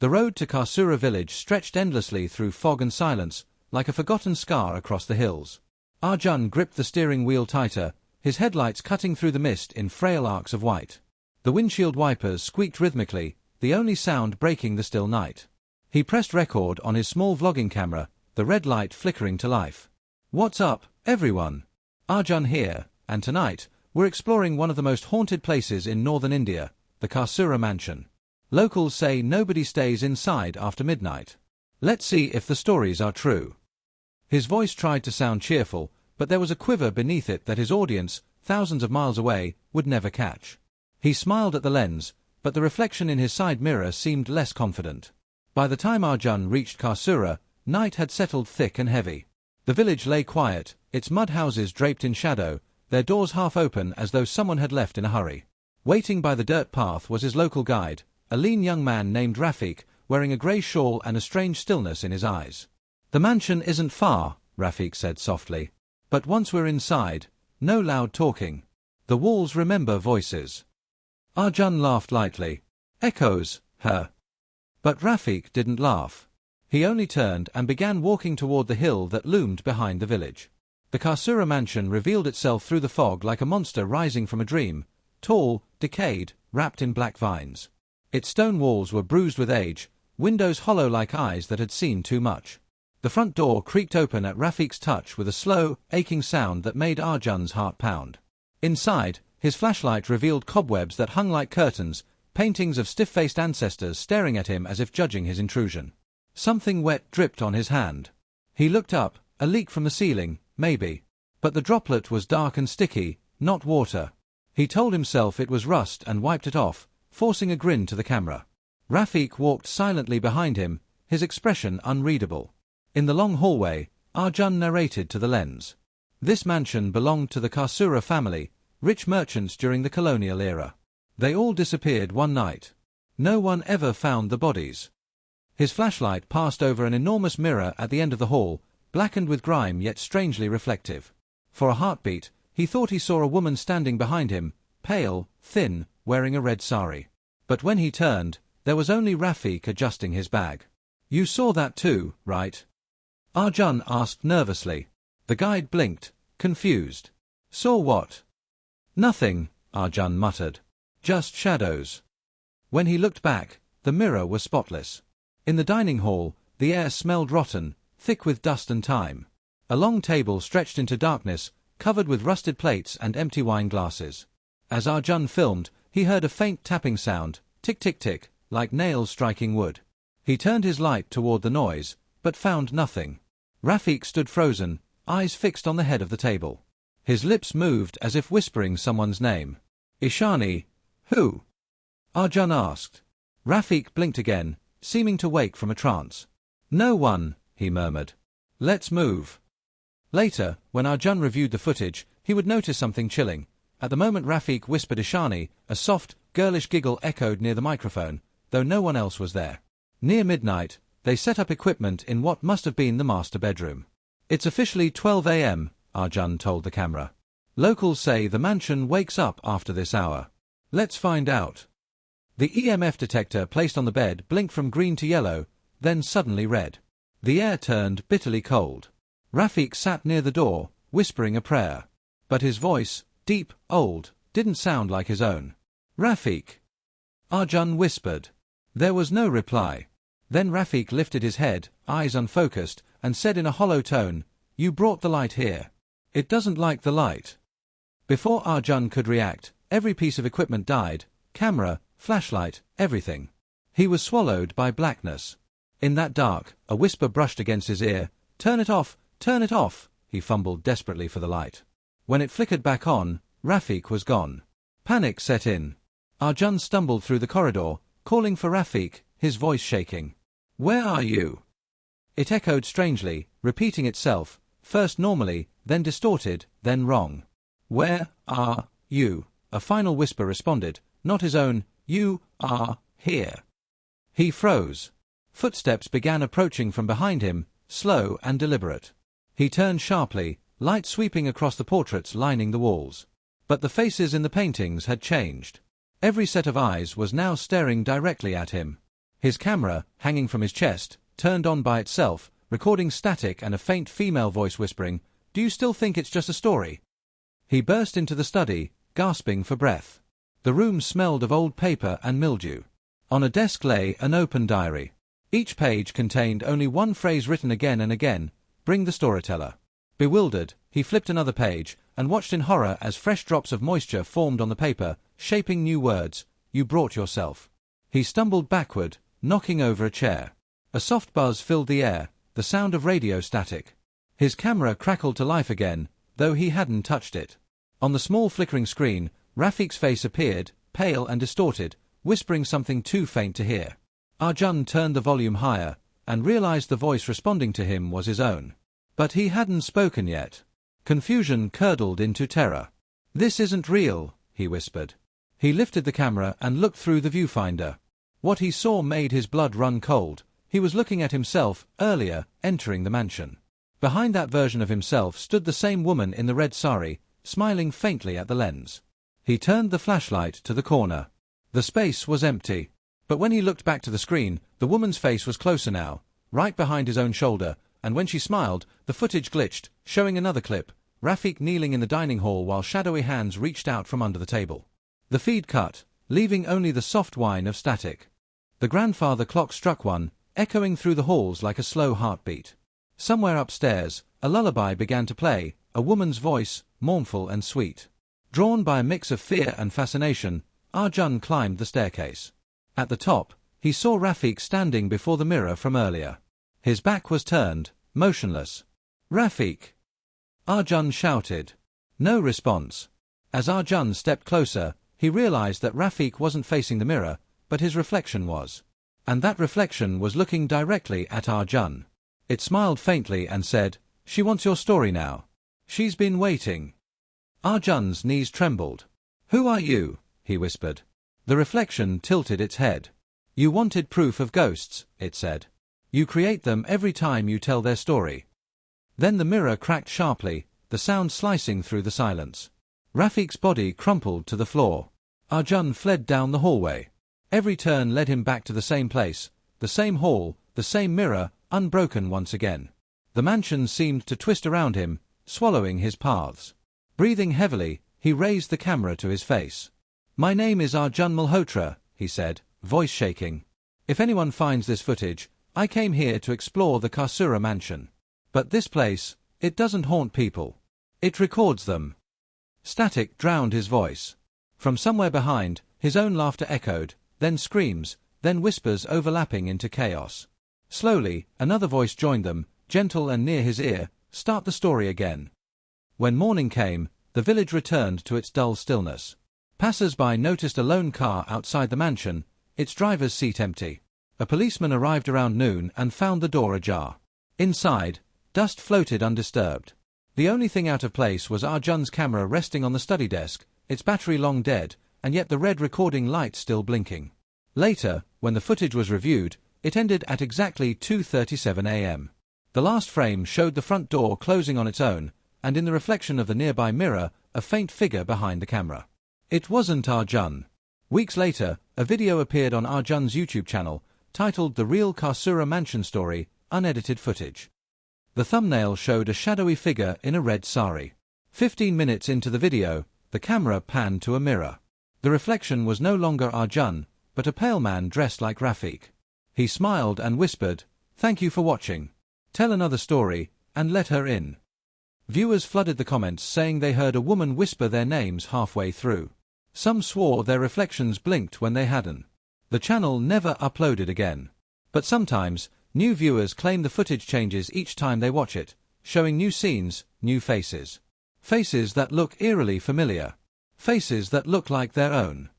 The road to Karsura village stretched endlessly through fog and silence, like a forgotten scar across the hills. Arjun gripped the steering wheel tighter, his headlights cutting through the mist in frail arcs of white. The windshield wipers squeaked rhythmically, the only sound breaking the still night. He pressed record on his small vlogging camera, the red light flickering to life. "What's up, everyone? Arjun here, and tonight, we're exploring one of the most haunted places in northern India, the Karsura Mansion. Locals say nobody stays inside after midnight. Let's see if the stories are true." His voice tried to sound cheerful, but there was a quiver beneath it that his audience, thousands of miles away, would never catch. He smiled at the lens, but the reflection in his side mirror seemed less confident. By the time Arjun reached Karsura, night had settled thick and heavy. The village lay quiet, its mud houses draped in shadow, their doors half open as though someone had left in a hurry. Waiting by the dirt path was his local guide, a lean young man named Rafik, wearing a grey shawl and a strange stillness in his eyes. "The mansion isn't far," Rafik said softly. "But once we're inside, no loud talking. The walls remember voices." Arjun laughed lightly. "Echoes, huh?" But Rafik didn't laugh. He only turned and began walking toward the hill that loomed behind the village. The Karsura mansion revealed itself through the fog like a monster rising from a dream, tall, decayed, wrapped in black vines. Its stone walls were bruised with age, windows hollow like eyes that had seen too much. The front door creaked open at Rafik's touch with a slow, aching sound that made Arjun's heart pound. Inside, his flashlight revealed cobwebs that hung like curtains, paintings of stiff-faced ancestors staring at him as if judging his intrusion. Something wet dripped on his hand. He looked up, a leak from the ceiling, maybe. But the droplet was dark and sticky, not water. He told himself it was rust and wiped it off, forcing a grin to the camera. Rafik walked silently behind him, his expression unreadable. In the long hallway, Arjun narrated to the lens. This mansion belonged to the Karsura family, rich merchants during the colonial era. They all disappeared one night. No one ever found the bodies. His flashlight passed over an enormous mirror at the end of the hall, blackened with grime yet strangely reflective. For a heartbeat, he thought he saw a woman standing behind him, pale, thin, wearing a red sari. But when he turned, there was only Rafik adjusting his bag. "You saw that too, right?" Arjun asked nervously. The guide blinked, confused. "Saw what?" "Nothing," Arjun muttered. "Just shadows." When he looked back, the mirror was spotless. In the dining hall, the air smelled rotten, thick with dust and time. A long table stretched into darkness, covered with rusted plates and empty wine glasses. As Arjun filmed, he heard a faint tapping sound, tick-tick-tick, like nails striking wood. He turned his light toward the noise, but found nothing. Rafik stood frozen, eyes fixed on the head of the table. His lips moved as if whispering someone's name. "Ishani, who?" Arjun asked. Rafik blinked again, seeming to wake from a trance. "No one," he murmured. "Let's move." Later, when Arjun reviewed the footage, he would notice something chilling. At the moment Rafik whispered Ishani, a soft, girlish giggle echoed near the microphone, though no one else was there. Near midnight, they set up equipment in what must have been the master bedroom. "It's officially 12 a.m., Arjun told the camera. "Locals say the mansion wakes up after this hour. Let's find out." The EMF detector placed on the bed blinked from green to yellow, then suddenly red. The air turned bitterly cold. Rafik sat near the door, whispering a prayer. But his voice, deep, old, didn't sound like his own. "Rafik?" Arjun whispered. There was no reply. Then Rafik lifted his head, eyes unfocused, and said in a hollow tone, "You brought the light here. It doesn't like the light." Before Arjun could react, every piece of equipment died, camera, flashlight, everything. He was swallowed by blackness. In that dark, a whisper brushed against his ear. "Turn it off, turn it off," he fumbled desperately for the light. When it flickered back on, Rafik was gone. Panic set in. Arjun stumbled through the corridor, calling for Rafik, his voice shaking. "Where are you?" It echoed strangely, repeating itself, first normally, then distorted, then wrong. "Where are you?" A final whisper responded, not his own, "You are here." He froze. Footsteps began approaching from behind him, slow and deliberate. He turned sharply, light sweeping across the portraits lining the walls. But the faces in the paintings had changed. Every set of eyes was now staring directly at him. His camera, hanging from his chest, turned on by itself, recording static and a faint female voice whispering, "Do you still think it's just a story?" He burst into the study, gasping for breath. The room smelled of old paper and mildew. On a desk lay an open diary. Each page contained only one phrase written again and again, "Bring the storyteller." Bewildered, he flipped another page, and watched in horror as fresh drops of moisture formed on the paper, shaping new words. "You brought yourself." He stumbled backward, knocking over a chair. A soft buzz filled the air, the sound of radio static. His camera crackled to life again, though he hadn't touched it. On the small flickering screen, Rafiq's face appeared, pale and distorted, whispering something too faint to hear. Arjun turned the volume higher, and realized the voice responding to him was his own. But he hadn't spoken yet. Confusion curdled into terror. "This isn't real," he whispered. He lifted the camera and looked through the viewfinder. What he saw made his blood run cold. He was looking at himself, earlier, entering the mansion. Behind that version of himself stood the same woman in the red sari, smiling faintly at the lens. He turned the flashlight to the corner. The space was empty. But when he looked back to the screen, the woman's face was closer now, right behind his own shoulder, and when she smiled, the footage glitched, showing another clip, Rafiq kneeling in the dining hall while shadowy hands reached out from under the table. The feed cut, leaving only the soft whine of static. The grandfather clock struck one, echoing through the halls like a slow heartbeat. Somewhere upstairs, a lullaby began to play, a woman's voice, mournful and sweet. Drawn by a mix of fear and fascination, Arjun climbed the staircase. At the top, he saw Rafiq standing before the mirror from earlier. His back was turned, motionless. "Rafiq!" Arjun shouted. No response. As Arjun stepped closer, he realized that Rafiq wasn't facing the mirror, but his reflection was. And that reflection was looking directly at Arjun. It smiled faintly and said, "She wants your story now. She's been waiting." Arjun's knees trembled. "Who are you?" he whispered. The reflection tilted its head. "You wanted proof of ghosts," it said. "You create them every time you tell their story." Then the mirror cracked sharply, the sound slicing through the silence. Rafiq's body crumpled to the floor. Arjun fled down the hallway. Every turn led him back to the same place, the same hall, the same mirror, unbroken once again. The mansion seemed to twist around him, swallowing his paths. Breathing heavily, he raised the camera to his face. "My name is Arjun Malhotra," he said, voice shaking. "If anyone finds this footage, I came here to explore the Karsura Mansion. But this place, it doesn't haunt people. It records them." Static drowned his voice. From somewhere behind, his own laughter echoed, then screams, then whispers overlapping into chaos. Slowly, another voice joined them, gentle and near his ear, "Start the story again." When morning came, the village returned to its dull stillness. Passers-by noticed a lone car outside the mansion, its driver's seat empty. A policeman arrived around noon and found the door ajar. Inside, dust floated undisturbed. The only thing out of place was Arjun's camera resting on the study desk, its battery long dead, and yet the red recording light still blinking. Later, when the footage was reviewed, it ended at exactly 2:37 a.m. The last frame showed the front door closing on its own, and in the reflection of the nearby mirror, a faint figure behind the camera. It wasn't Arjun. Weeks later, a video appeared on Arjun's YouTube channel, titled The Real Karsura Mansion Story, Unedited Footage. The thumbnail showed a shadowy figure in a red sari. 15 minutes into the video, the camera panned to a mirror. The reflection was no longer Arjun, but a pale man dressed like Rafiq. He smiled and whispered, "Thank you for watching. Tell another story, and let her in." Viewers flooded the comments saying they heard a woman whisper their names halfway through. Some swore their reflections blinked when they hadn't. The channel never uploaded again. But sometimes, new viewers claim the footage changes each time they watch it, showing new scenes, new faces. Faces that look eerily familiar. Faces that look like their own.